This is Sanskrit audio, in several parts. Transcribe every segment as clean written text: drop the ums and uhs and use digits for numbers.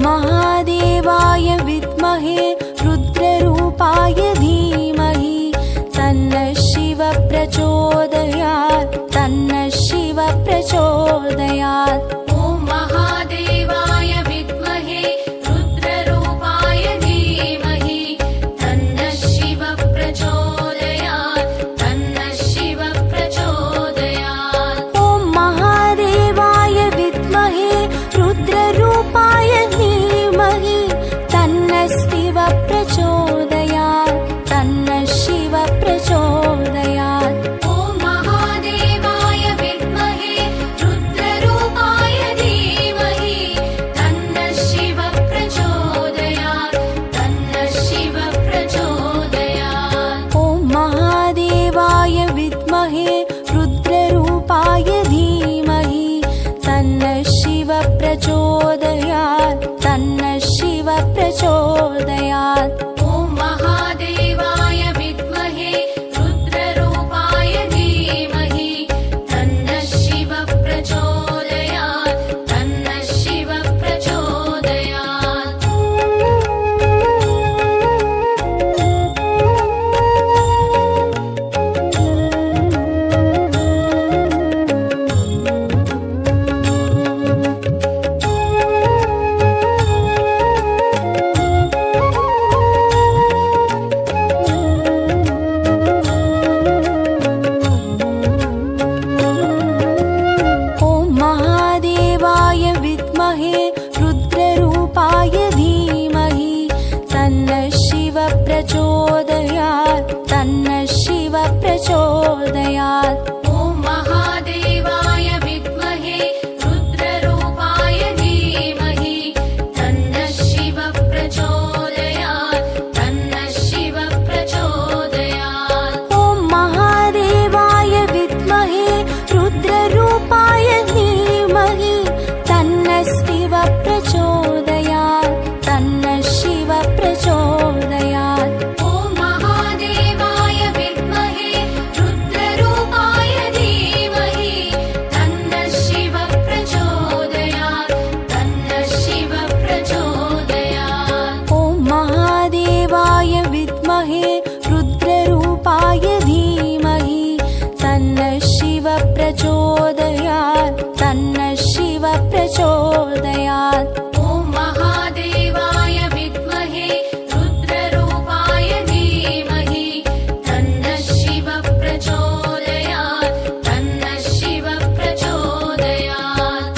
महादेवाय विद्महे रुद्ररूपाय धीमहि तन्नः शिवः प्रचोदयात् तन्नः शिवः प्रचोदयात्। ॐ महादेवाय विद्महे रुद्ररूपाय धीमहि तन्नः शिवः प्रचोदयात् तन्नः शिवः प्रचोदयात्। ॐ महादेवाय विद्महे रुद्ररूपाय धीमहि तन्नः शिवः प्रचोदयात् तन्नः शिवः प्रचोदयात्। ॐ महादेवाय विद्महे रुद्ररूपाय धीमहि तन्नः शिवः प्रचोदयात् तन्नः शिवः प्रचोदयात्। ॐ महादेवाय विद्महे रुद्ररूपाय धीमहि तन्नः शिवः प्रचोदयात् तन्नः शिवः प्रचोदयात्। ॐ महादेवाय विद्महे रुद्ररूपाय धीमहि तन्नः शिवः प्रचोदयात् तन्नः शिवः प्रचोदयात्। ॐ महादेवाय विद्महे रुद्ररूपाय धीमहि तन्नः शिवः प्रचोदयात् तन्नः शिवः प्रचोदयात्। ॐ महादेवाय विद्महे रुद्ररूपाय धीमहि तन्नः शिवः प्रचोदयात् तन्नः शिवः प्रचोदयात्। ॐ महादेवाय विद्महे रुद्ररूपाय धीमहि तन्नः शिवः प्रचोदयात् तन्नः शिवः प्रचोदयात्। ॐ महादेवाय विद्महे रुद्ररूपाय धीमहि तन्नः शिवः प्रचोदयात् तन्नः शिवः प्रचोदयात्। ॐ महादेवाय विद्महे रुद्ररूपाय धीमहि तन्नः शिवः प्रचोदयात् तन्नः शिवः प्रचोदयात्। ॐ महादेवाय विद्महे रुद्ररूपाय धीमहि तन्नः शिवः प्रचोदयात् तन्नः शिवः प्रचोदयात्।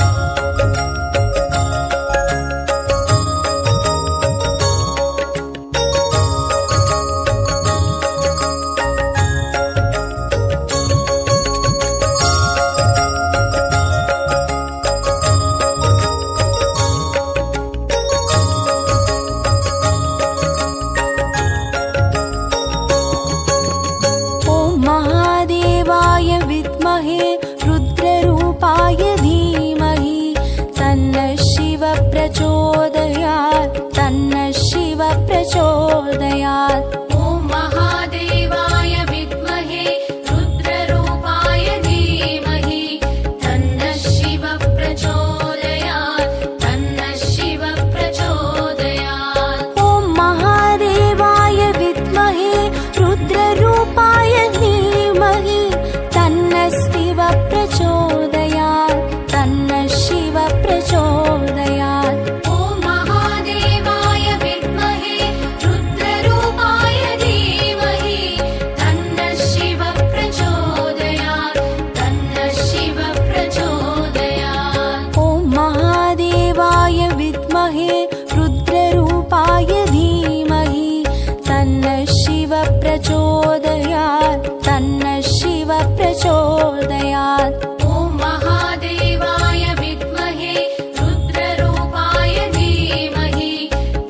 ॐ महादेवाय विद्महे रुद्ररूपाय धीमहि तन्नः शिवः प्रचोदयात् तन्नः शिवः प्रचोदयात्। ॐ महादेवाय विद्महे रुद्ररूपाय धीमहि तन्नः शिवः प्रचोदयात् तन्नः शिवः प्रचोदयात्। ॐ महादेवाय विद्महे रुद्ररूपाय धीमहि तन्नः शिवः प्रचोदयात् तन्नः शिवः प्रचोदयात्। ॐ महादेवाय विद्महे रुद्ररूपाय धीमहि तन्नः शिवः प्रचोदयात् तन्नः शिवः प्रचोदयात्। ॐ महादेवाय विद्महे रुद्ररूपाय धीमहि तन्नः शिवः प्रचोदयात् तन्नः शिवः प्रचोदयात्। ॐ महादेवाय विद्महे रुद्ररूपाय धीमहि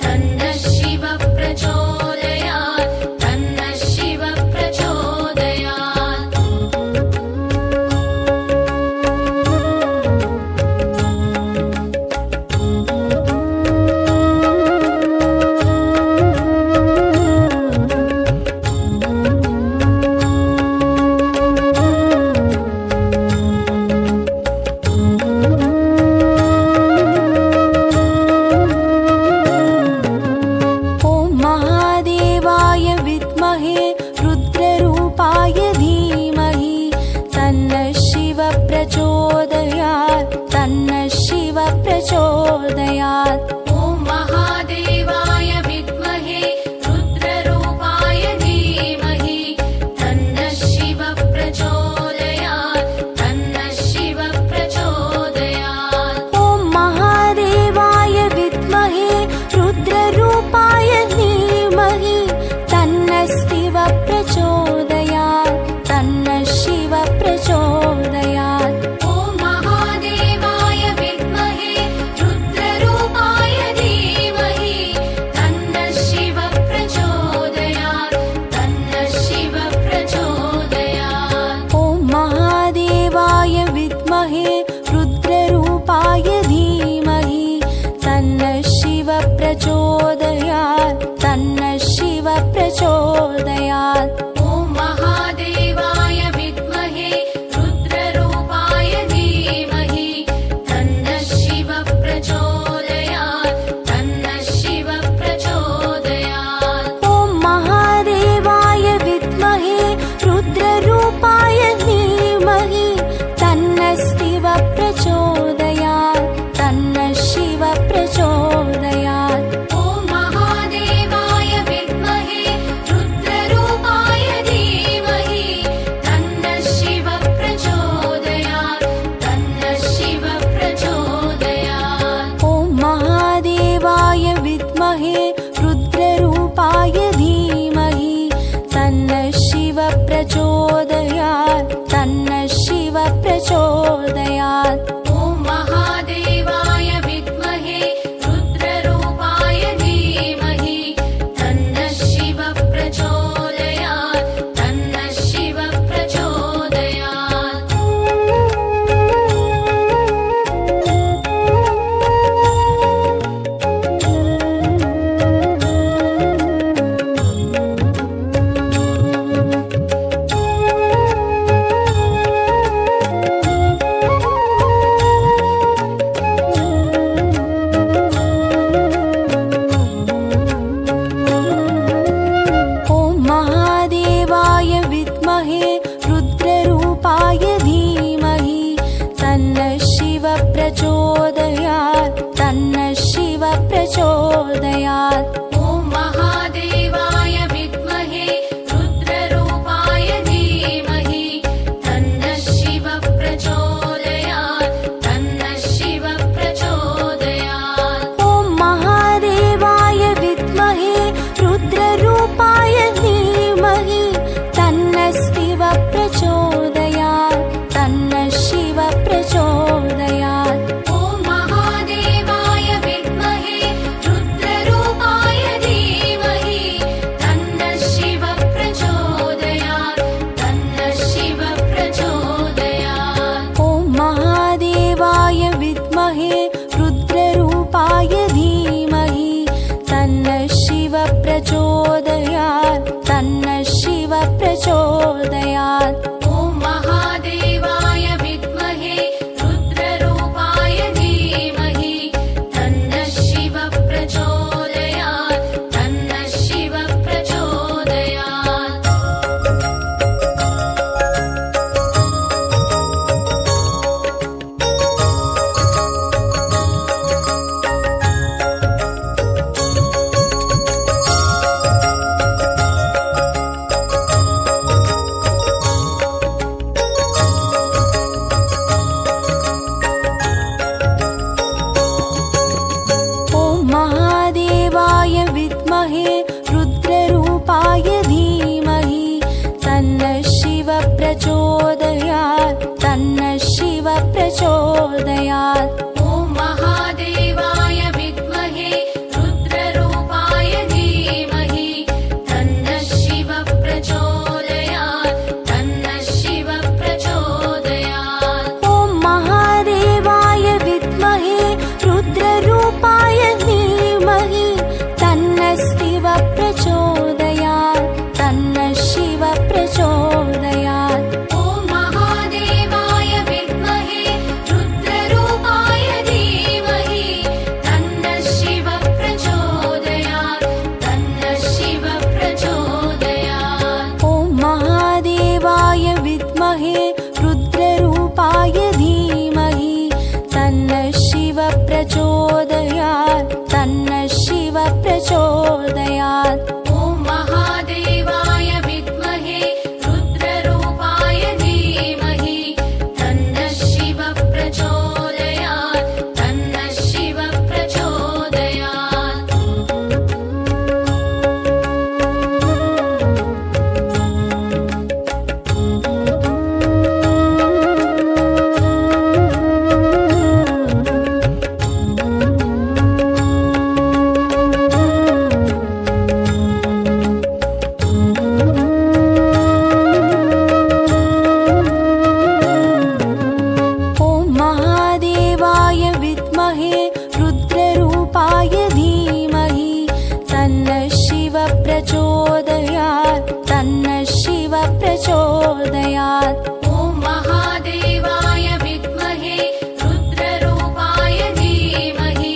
तन्नः शिवः प्रचोदयात् तन्नः शिवः प्रचोदयात्। प्रचोदयात् तन्नः शिव प्रचोदयात्। ॐ महादेवाय विद्महे रुद्ररूपाय धीमहि तन्नः शिव प्रचोदयात् तन्नः शिव प्रचोदयात्। ॐ महादेवाय विद्महे रुद्ररूपाय धीमहि तन्नः शिव प्रचोदयात् तन्नः शिव प्रचोदयात्। ॐ महादेवाय विद्महे रुद्ररूपाय धीमहि तन्नः शिव प्रचोदयात् तन्नः शिव प्रचोदयात्। ॐ महादेवाय विद्महे रुद्ररूपाय धीमहि तन्नः शिव प्रचोदयात् तन्नः शिव प्रचोदयात्। ॐ महादेवाय विद्महे रुद्ररूपाय धीमहि तन्नः शिव प्रचोदयात् तन्नः शिव प्रचोदयात्। ॐ महादेवाय विद्महे रुद्ररूपाय धीमहि तन्नः शिव प्रचोदयात् तन्नः शिव प्रचोदयात्। ॐ महादेवाय विद्महे रुद्ररूपाय धीमहि तन्नः शिव प्रचोदयात् तन्नः शिव प्रचोदयात्। ॐ महादेवाय विद्महे रुद्ररूपाय धीमहि तन्नः शिव प्रचोदयात् तन्नः शिव प्रचोदयात्। ॐ महादेवाय विद्महे रुद्ररूपाय धीमहि तन्नः शिव प्रचोदयात् तन्नः शिव प्रचोदयात्। ॐ महादेवाय विद्महे रुद्ररूपाय धीमहि तन्नः शिव प्रचोदयात् तन्नः शिव प्रचोदयात्। ॐ महादेवाय विद्महे रुद्ररूपाय धीमहि तन्नः शिव प्रचोदयात् तन्नः शिव प्रचोदयात्। ॐ महादेवाय विद्महे रुद्ररूपाय धीमहि तन्नः शिव प्रचोदयात् तन्नः शिव प्रचोदयात्। ॐ महादेवाय विद्महे रुद्ररूपाय धीमहि तन्नः शिव प्रचोदयात् तन्नः शिव प्रचोदयात्। ॐ महादेवाय विद्महे रुद्ररूपाय धीमहि तन्नः शिव प्रचोदयात् तन्नः शिव प्रचोदयात्। ॐ महादेवाय विद्महे रुद्ररूपाय धीमहि तन्नः शिव प्रचोदयात् तन्नः शिव प्रचोदयात्। ॐ महादेवाय विद्महे रुद्ररूपाय धीमहि तन्नः शिव प्रचोदयात् तन्नः शिव प्रचोदयात्। ॐ महादेवाय विद्महे रुद्ररूपाय धीमहि तन्नः शिव प्रचोदयात् तन्नः शिव प्रचोदयात्। ॐ महादेवाय विद्महे रुद्ररूपाय धीमहि तन्नः शिव प्रचोदयात् तन्नः शिव प्रचोदयात्। ॐ महादेवाय विद्महे रुद्ररूपाय प्रचोदयात् तन्नः शिव प्रचोदयात्। ॐ महादेवाय विद्महे रुद्ररूपाय धीमहि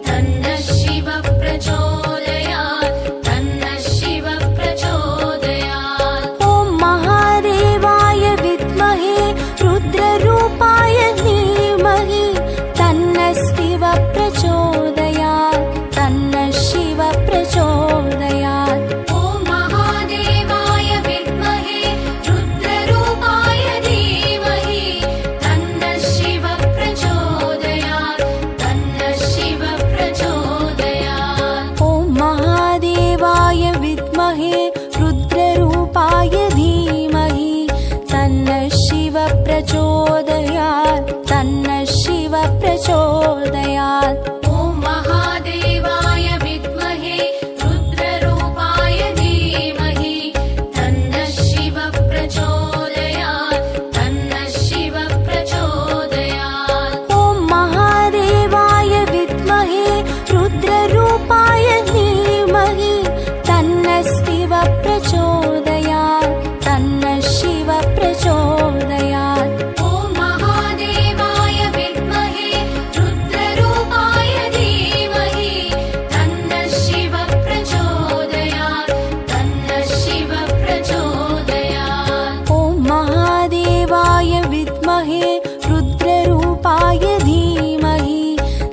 तन्नः शिव प्रचोदयात् तन्नः शिव प्रचोदयात्। ॐ महादेवाय विद्महे रुद्ररूपाय धीमहि तन्नः शिव प्रचोदयात् तन्नः शिव प्रचोदयात्। ॐ महादेवाय विद्महे रुद्ररूपाय धीमहि तन्नः शिव प्रचोदयात् तन्नः शिव प्रचोदयात्। ॐ महादेवाय विद्महे रुद्ररूपाय धीमहि तन्नः शिव प्रचोदयात् तन्नः शिव प्रचोदयात्। ॐ महादेवाय विद्महे रुद्ररूपाय धीमहि तन्नः शिव प्रचोदयात् तन्नः शिव प्रचोदयात्। ॐ महादेवाय विद्महे रुद्ररूपाय धीमहि तन्नः शिव प्रचोदयात् तन्नः शिव प्रचोदयात्। ॐ महादेवाय विद्महे रुद्ररूपाय धीमहि तन्नः शिव प्रचोदयात् तन्नः शिव प्रचोदयात्। ॐ महादेवाय विद्महे रुद्ररूपाय धीमहि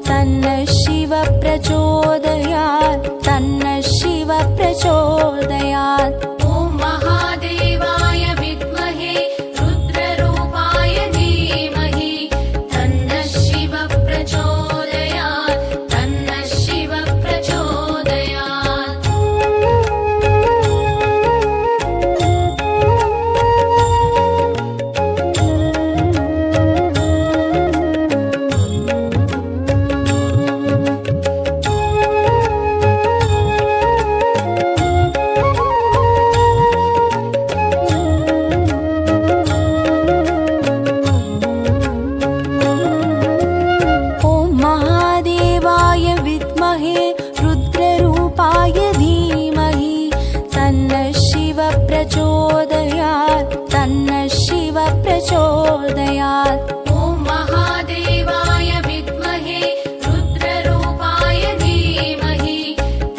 तन्नः शिव प्रचोदयात् तन्नः शिव प्रचोदयात्। ॐ महादेवाय विद्महे रुद्ररूपाय धीमहि तन्नः शिव प्रचोदयात् तन्नः शिव प्रचोदयात्। ॐ महादेवाय विद्महे रुद्ररूपाय धीमहि तन्नः शिव प्रचोदयात् तन्नः शिव प्रचोदयात्। ॐ महादेवाय विद्महे रुद्ररूपाय धीमहि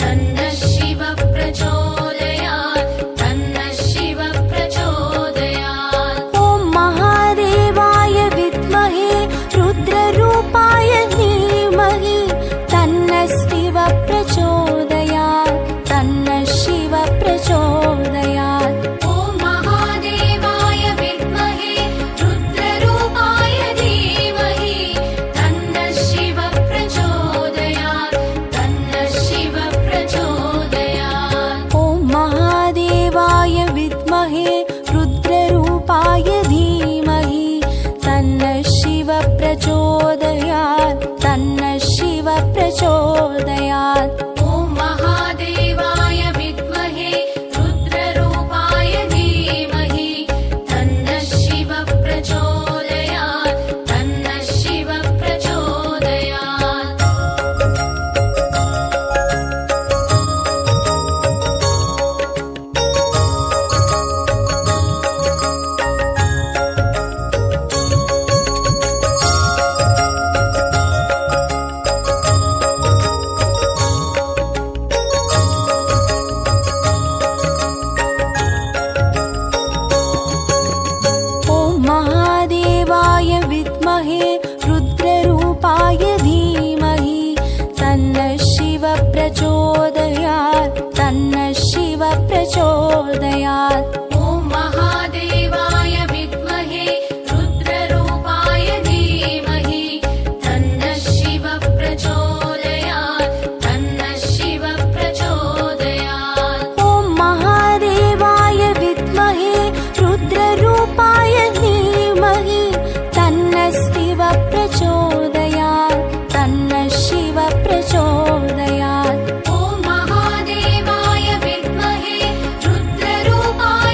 तन्नः शिव प्रचोदयात् तन्नः शिव प्रचोदयात्। ॐ महादेवाय विद्महे रुद्ररूपाय धीमहि तन्नः शिव प्रचोदयात् तन्नः शिव प्रचोदयात्। ॐ महादेवाय विद्महे रुद्ररूपाय धीमहि तन्नः शिव प्रचोदयात् तन्नः शिव प्रचोदयात्। ॐ महादेवाय विद्महे रुद्ररूपाय धीमहि तन्नः शिव प्रचोदयात् तन्नः शिव प्रचोदयात्। ॐ महादेवाय विद्महे रुद्ररूपाय धीमहि तन्नः शिव प्रचोदयात् तन्नः शिव प्रचोदयात्। ॐ महादेवाय विद्महे रुद्ररूपाय धीमहि तन्नः शिव प्रचोदयात् तन्नः शिव प्रचोदयात्। ॐ महादेवाय विद्महे रुद्ररूपाय धीमहि तन्नः शिव प्रचोदयात् तन्नः शिव प्रचोदयात्। ॐ महादेवाय विद्महे रुद्ररूपाय धीमहि तन्नः शिव प्रचोदयात् तन्नः शिव प्रचोदयात्। ॐ महादेवाय विद्महे रुद्ररूपाय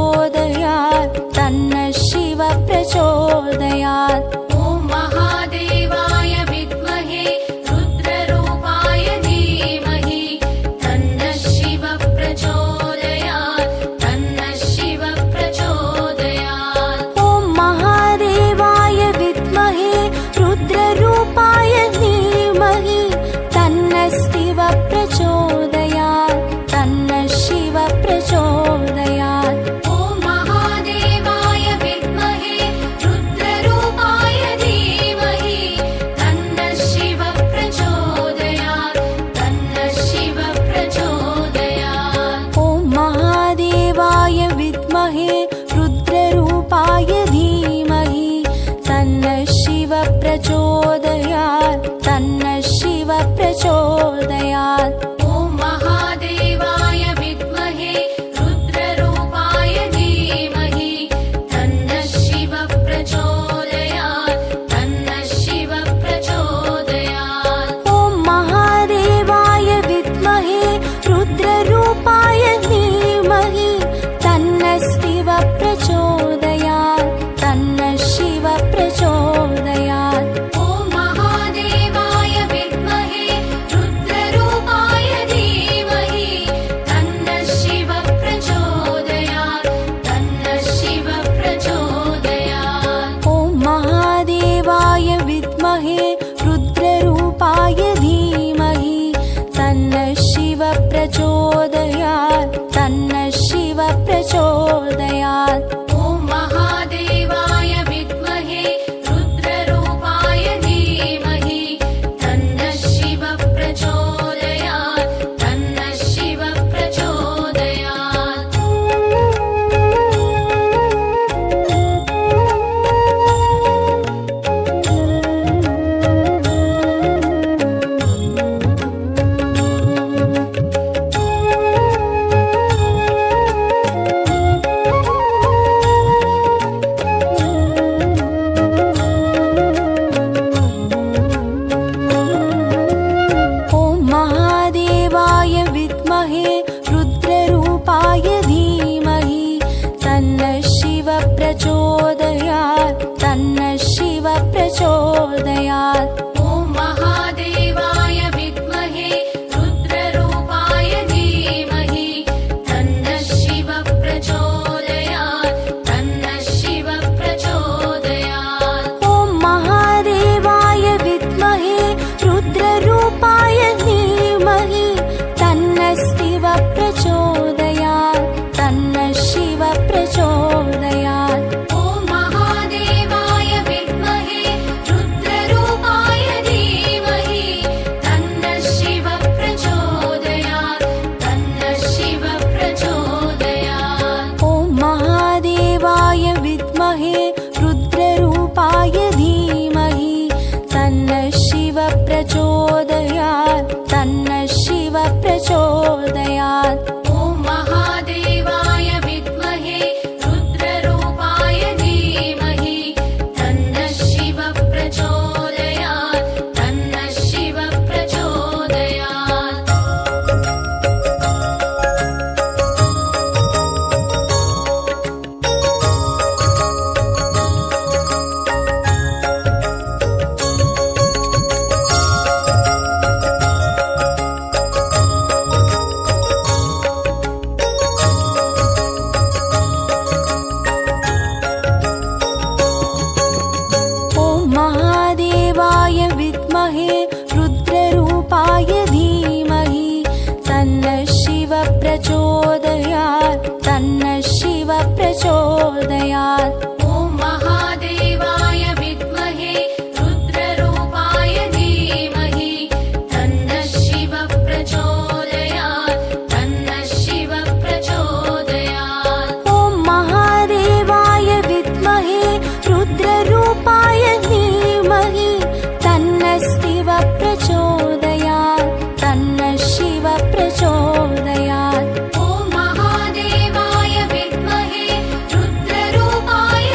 प्रचोदयात् तन्नः शिव प्रचोदयात्। ॐ महादेवाय विद्महे रुद्ररूपाय धीमहि तन्नः शिव प्रचोदयात् तन्नः शिव प्रचोदयात्। ॐ महादेवाय विद्महे रुद्ररूपाय धीमहि तन्नः शिव प्रचोदयात् तन्नः शिव प्रचोदयात्। ॐ महादेवाय विद्महे रुद्ररूपाय धीमहि तन्नः शिव प्रचोदयात् तन्नः शिव प्रचोदयात्। ॐ महादेवाय विद्महे रुद्ररूपाय धीमहि तन्नः शिव प्रचोदयात् तन्नः शिव प्रचोदयात्। ॐ महादेवाय विद्महे रुद्ररूपाय धीमहि तन्नः शिव प्रचोदयात् तन्नः शिव प्रचोदयात्। ॐ महादेवाय विद्महे रुद्ररूपाय धीमहि तन्नः शिव प्रचोदयात् तन्नः शिव प्रचोदयात्। ॐ महादेवाय विद्महे रुद्ररूपाय धीमहि तन्नः शिव प्रचोदयात् तन्नः शिव प्रचोदयात्। ॐ महादेवाय विद्महे रुद्ररूपाय धीमहि तन्नः शिव प्रचोदयात् तन्नः शिव प्रचोदयात्। ॐ महादेवाय विद्महे रुद्ररूपाय धीमहि तन्नः शिव प्रचोदयात् तन्नः शिव प्रचोदयात्। ॐ महादेवाय विद्महे रुद्ररूपाय धीमहि तन्नः शिव प्रचोदयात् तन्नः शिव प्रचोदयात्। ॐ महादेवाय विद्महे रुद्ररूपाय धीमहि तन्नः शिव प्रचोदयात् तन्नः शिव प्रचोदयात्। ॐ महादेवाय विद्महे रुद्ररूपाय धीमहि तन्नः शिव प्रचोदयात् तन्नः शिव प्रचोदयात्। ॐ महादेवाय विद्महे रुद्ररूपाय धीमहि तन्नः शिव प्रचोदयात् तन्नः शिव प्रचोदयात्। ॐ महादेवाय विद्महे रुद्ररूपाय धीमहि तन्नः शिव प्रचोदयात् तन्नः शिव प्रचोदयात्। ॐ महादेवाय विद्महे रुद्ररूपाय धीमहि तन्नः शिव प्रचोदयात् तन्नः शिव प्रचोदयात्। ॐ महादेवाय विद्महे रुद्ररूपाय धीमहि तन्नः शिव प्रचोदयात् तन्नः शिव प्रचोदयात्। ॐ महादेवाय विद्महे रुद्ररूपाय धीमहि तन्नः शिव प्रचोदयात् तन्नः शिव प्रचोदयात्। ॐ महादेवाय विद्महे रुद्ररूपाय धीमहि तन्नः शिव प्रचोदयात् तन्नः शिव प्रचोदयात्। ॐ महादेवाय विद्महे रुद्ररूपाय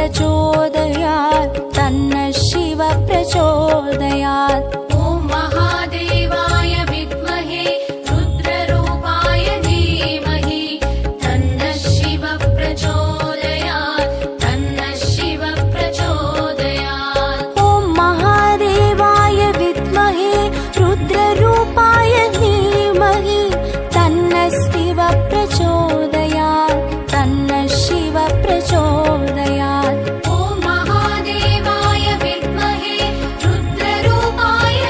प्रचोदयात् तन्नः शिव प्रचोदयात्। ॐ महादेवाय विद्महे रुद्ररूपाय धीमहि तन्नः शिव प्रचोदयात् तन्नः शिव प्रचोदयात्। ॐ महादेवाय विद्महे रुद्ररूपाय धीमहि तन्नः शिव प्रचोदयात् तन्नः शिव प्रचोदयात्। ॐ महादेवाय विद्महे रुद्ररूपाय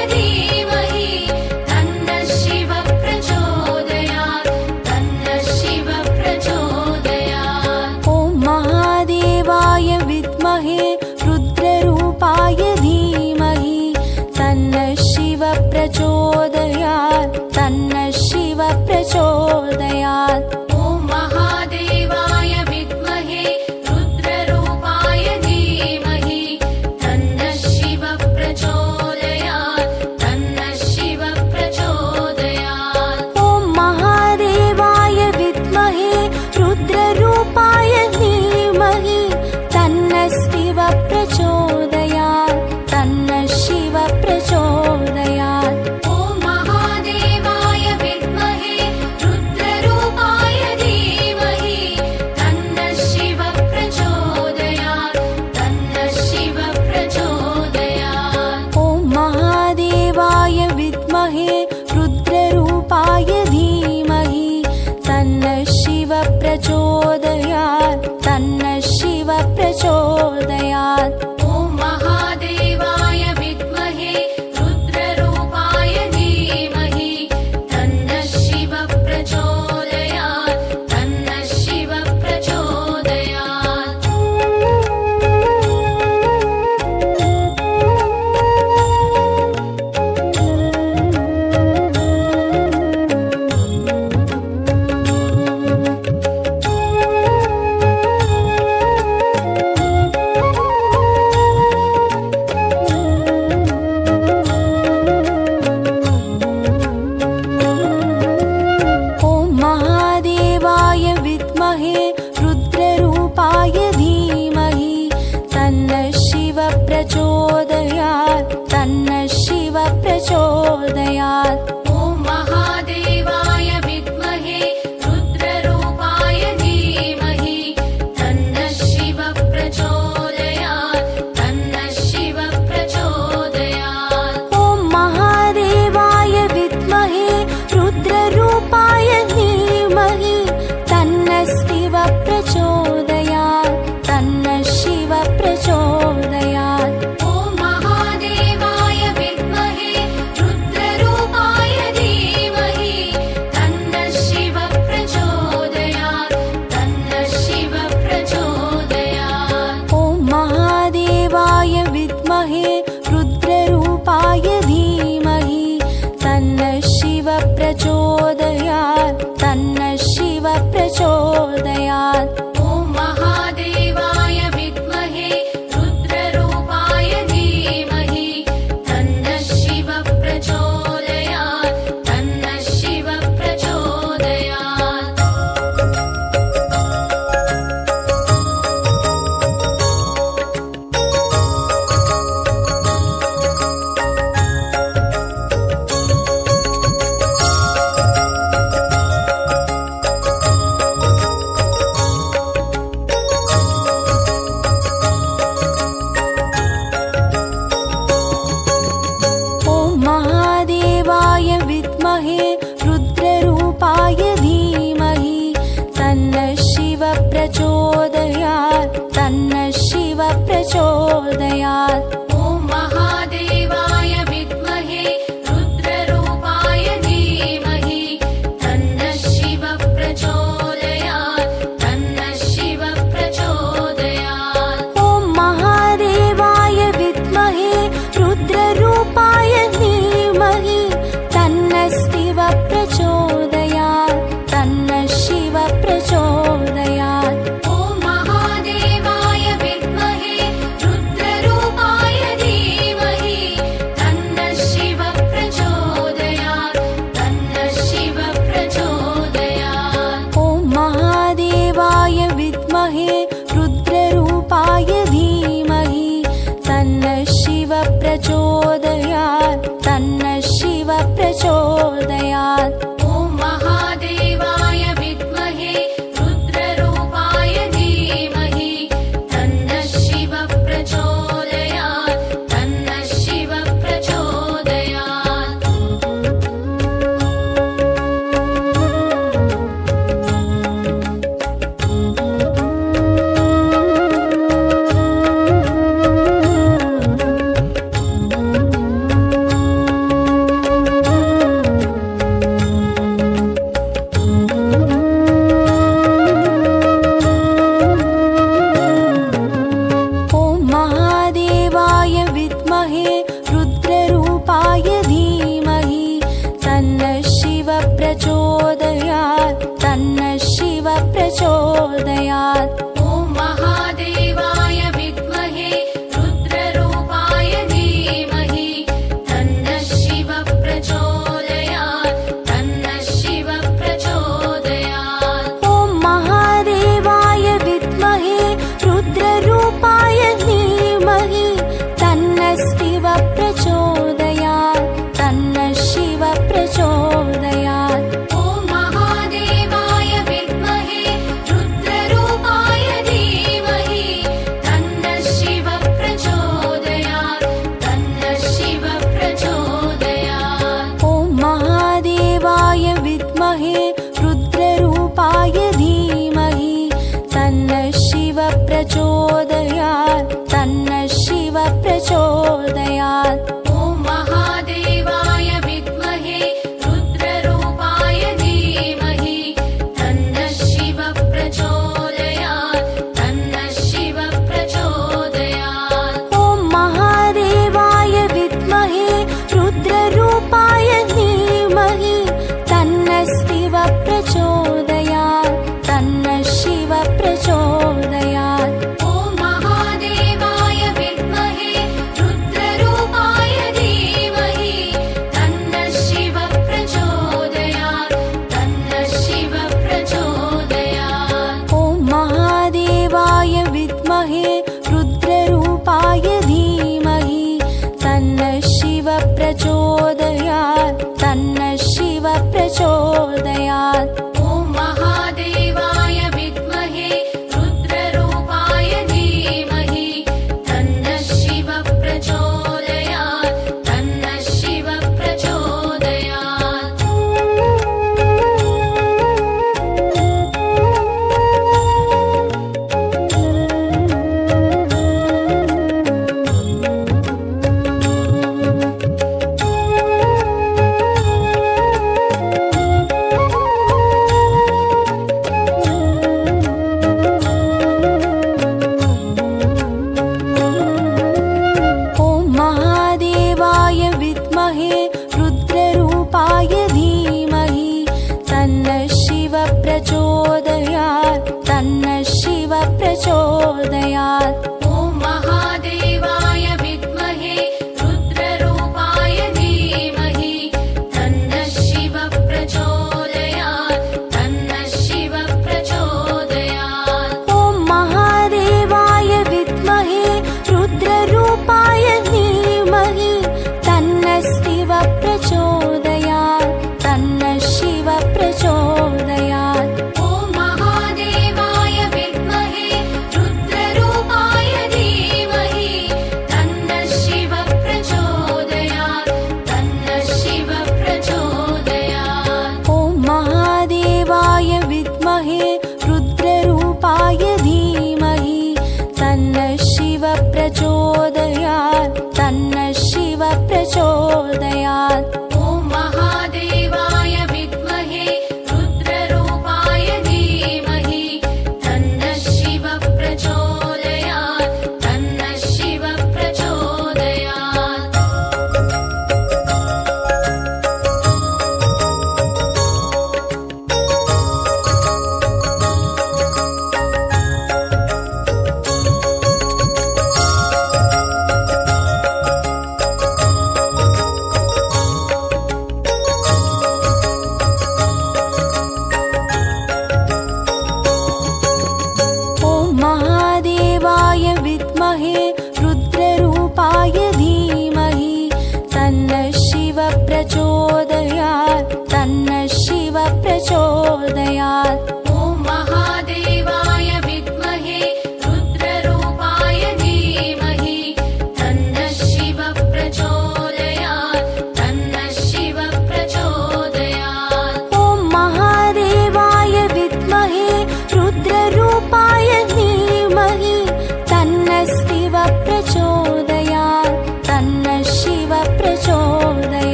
प्रचोदयात् तन्नः शिव प्रचोदयात् ॐ महादेवाय विद्महे रुद्ररूपाय धीमहि तन्नः शिव प्रचोदयात् तन्नः शिव प्रचोदयात् ॐ महादेवाय विद्महे रुद्ररूपाय धीमहि तन्नः शिव प्रचोदयात् तन्नः शिव प्रचोदयात् ॐ महादेवाय विद्महे रुद्ररूपाय धीमहि तन्नः शिव प्रचोदयात् तन्नः शिव प्रचोदयात् ॐ महादेवाय विद्महे रुद्ररूपाय धीमहि तन्नः शिव प्रचोदयात् तन्नः शिव प्रचोदयात् ॐ महादेवाय विद्महे रुद्ररूपाय धीमहि तन्नः शिव प्रचोदयात् तन्नः शिव प्रचोदयात् ॐ महादेवाय विद्महे रुद्ररूपाय धीमहि तन्नः शिव प्रचोदयात् तन्नः शिव प्रचोदयात् ॐ महादेवाय विद्महे रुद्ररूपाय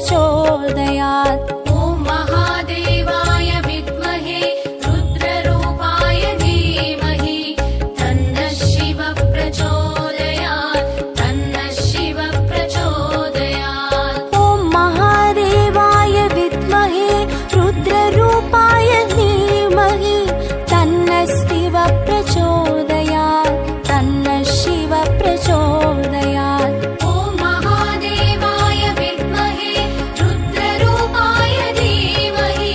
प्रचोदयात्। ॐ महादेवाय विद्महे रुद्ररूपाय धीमहि तन्नः शिवः प्रचोदयात् तन्नः शिवः प्रचोदयात्। ॐ महादेवाय विद्महे रुद्ररूपाय धीमहि तन्नः शिवः प्रचोदयात् तन्नः शिवः प्रचोदयात्। ॐ महादेवाय विद्महे रुद्ररूपाय धीमहि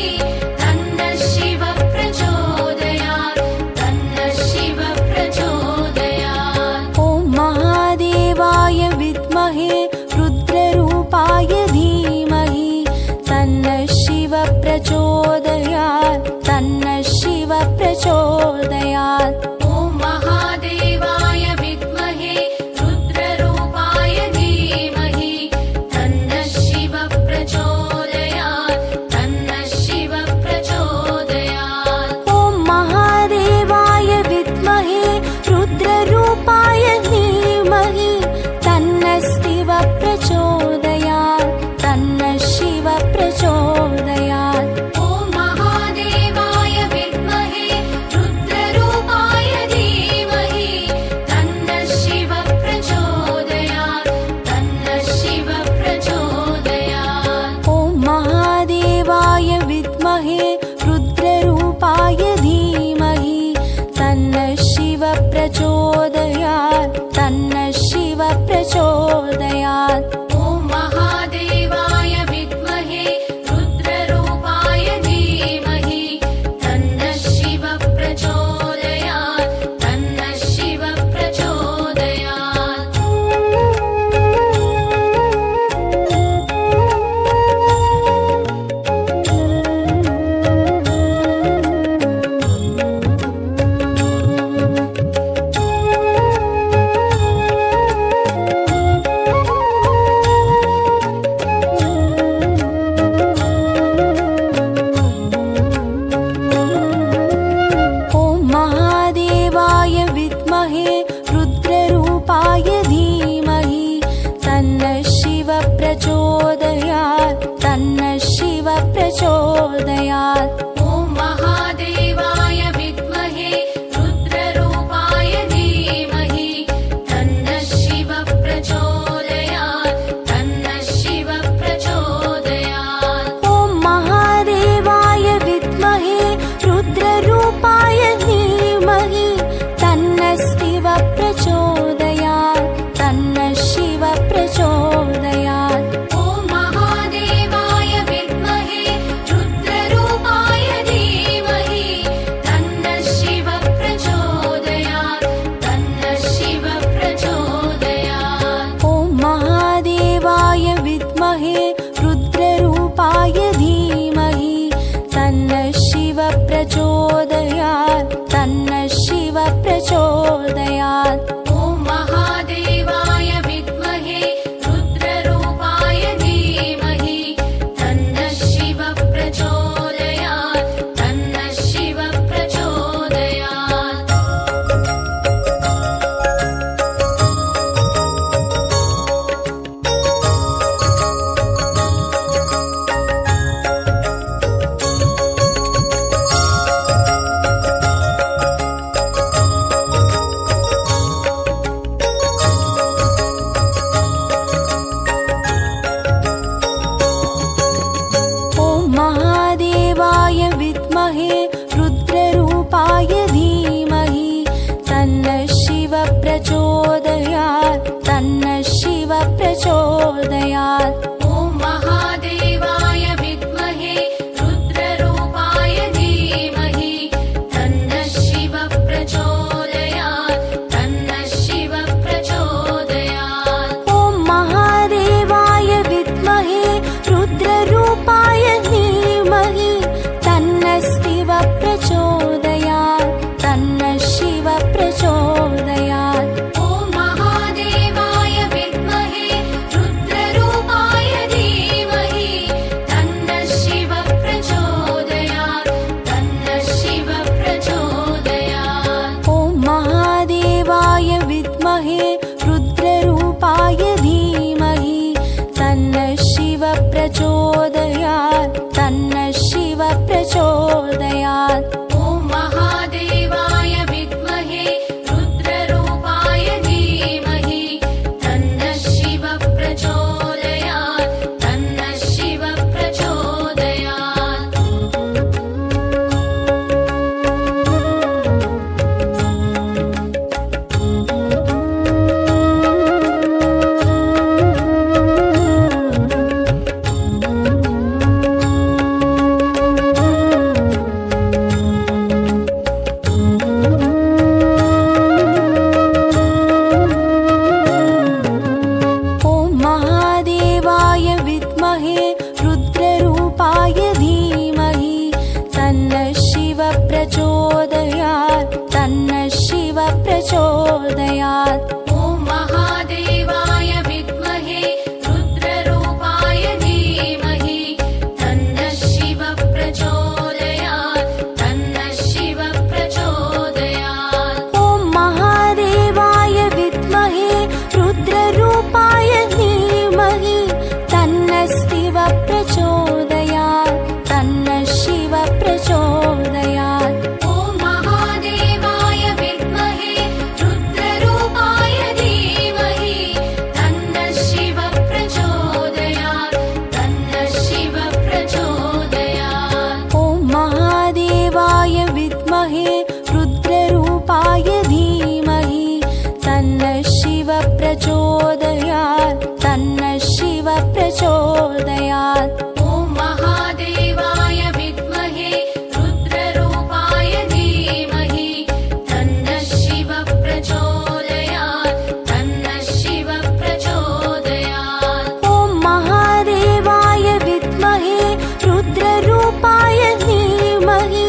तन्नः शिवः प्रचोदयात् तन्नः शिवः प्रचोदयात्। ॐ महादेवाय विद्महे रुद्ररूपाय धीमहि तन्नः शिवः प्रचोदयात् तन्नः शिवः प्रचोदयात्। ॐ महादेवाय विद्महे रुद्ररूपाय धीमहि तन्नः शिवः प्रचोदयात् तन्नः शिवः प्रचोदयात्। ॐ महादेवाय विद्महे रुद्ररूपाय धीमहि तन्नः शिवः प्रचोदयात् तन्नः शिवः प्रचोदयात्। ॐ महादेवाय विद्महे रुद्ररूपाय धीमहि तन्नः शिवः प्रचोदयात् तन्नः शिवः प्रचोदयात्। ॐ महादेवाय विद्महे रुद्ररूपाय धीमहि तन्नः शिवः प्रचोदयात् तन्नः शिवः प्रचोदयात्। ॐ महादेवाय विद्महे रुद्ररूपाय धीमहि तन्नः शिवः प्रचोदयात् तन्नः शिवः प्रचोदयात्। ॐ महादेवाय विद्महे रुद्ररूपाय धीमहि तन्नः शिवः प्रचोदयात् तन्नः शिवः प्रचोदयात्। ॐ महादेवाय विद्महे रुद्ररूपाय धीमहि तन्नः शिवः प्रचोदयात् तन्नः शिवः प्रचोदयात्। ॐ महादेवाय विद्महे रुद्ररूपाय धीमहि तन्नः शिवः प्रचोदयात् तन्नः शिवः प्रचोदयात्। ॐ महादेवाय विद्महे रुद्ररूपाय धीमहि तन्नः शिवः प्रचोदयात् तन्नः शिवः प्रचोदयात्। ॐ महादेवाय विद्महे रुद्ररूपाय धीमहि तन्नः शिवः प्रचोदयात् तन्नः शिवः प्रचोदयात्। ॐ महादेवाय विद्महे रुद्ररूपाय धीमहि तन्नः शिवः प्रचोदयात् तन्नः शिवः प्रचोदयात्। रुद्ररूपाय धीमहि तन्नः शिवः प्रचोदयात् तन्नः शिवः प्रचोदयात्। ॐ महादेवाय विद्महे रुद्ररूपाय धीमहि तन्नः शिवः प्रचोदयात् तन्नः शिवः प्रचोदयात्। ॐ महादेवाय विद्महे रुद्ररूपाय धीमहि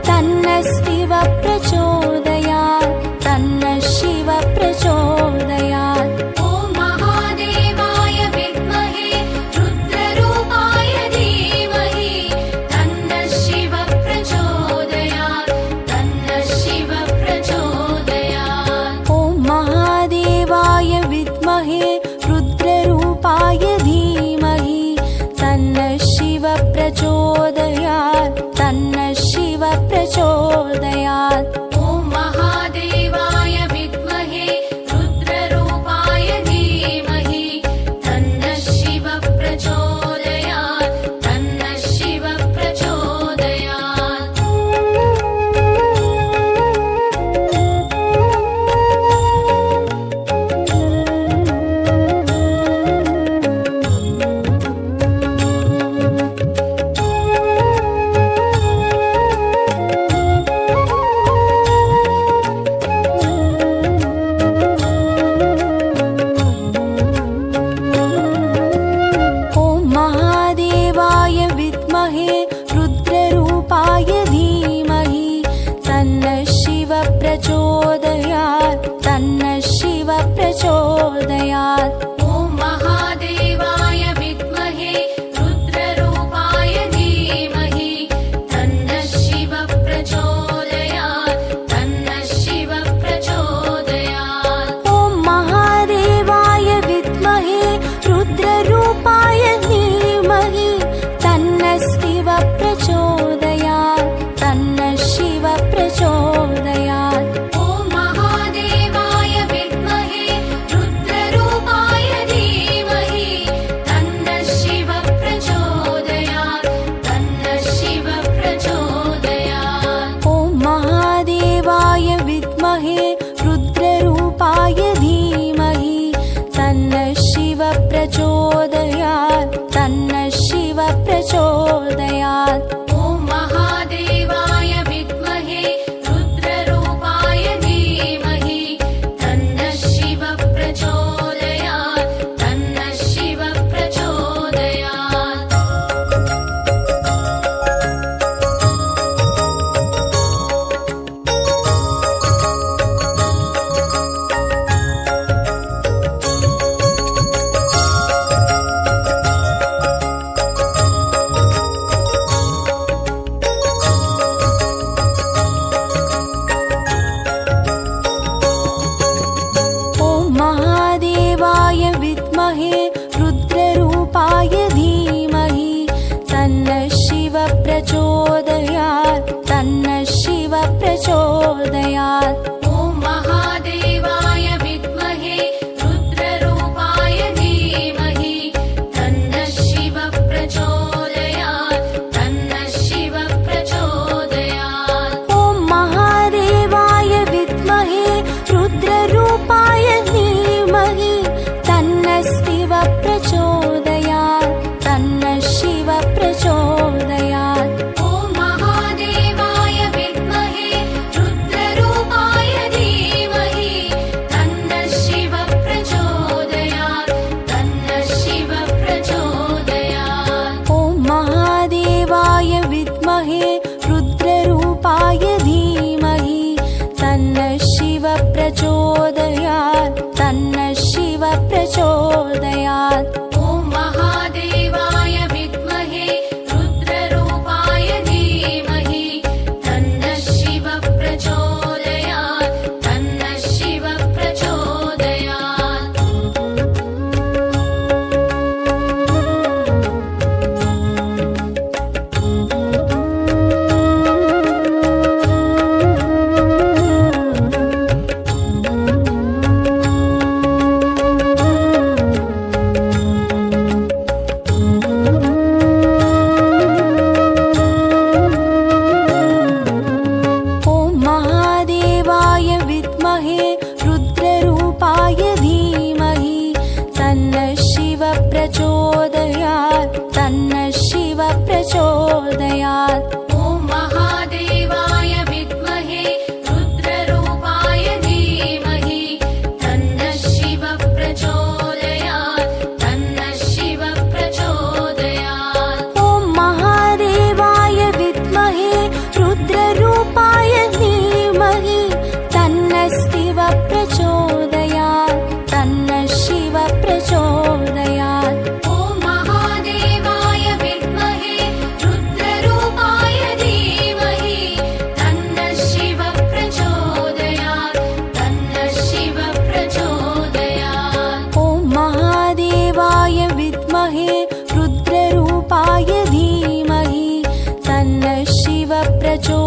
तन्नः शिवः प्रचोदयात् तन्नः शिवः प्रचोदयात्। ॐ महादेवाय विद्महे रुद्ररूपाय प्रचोदयात्।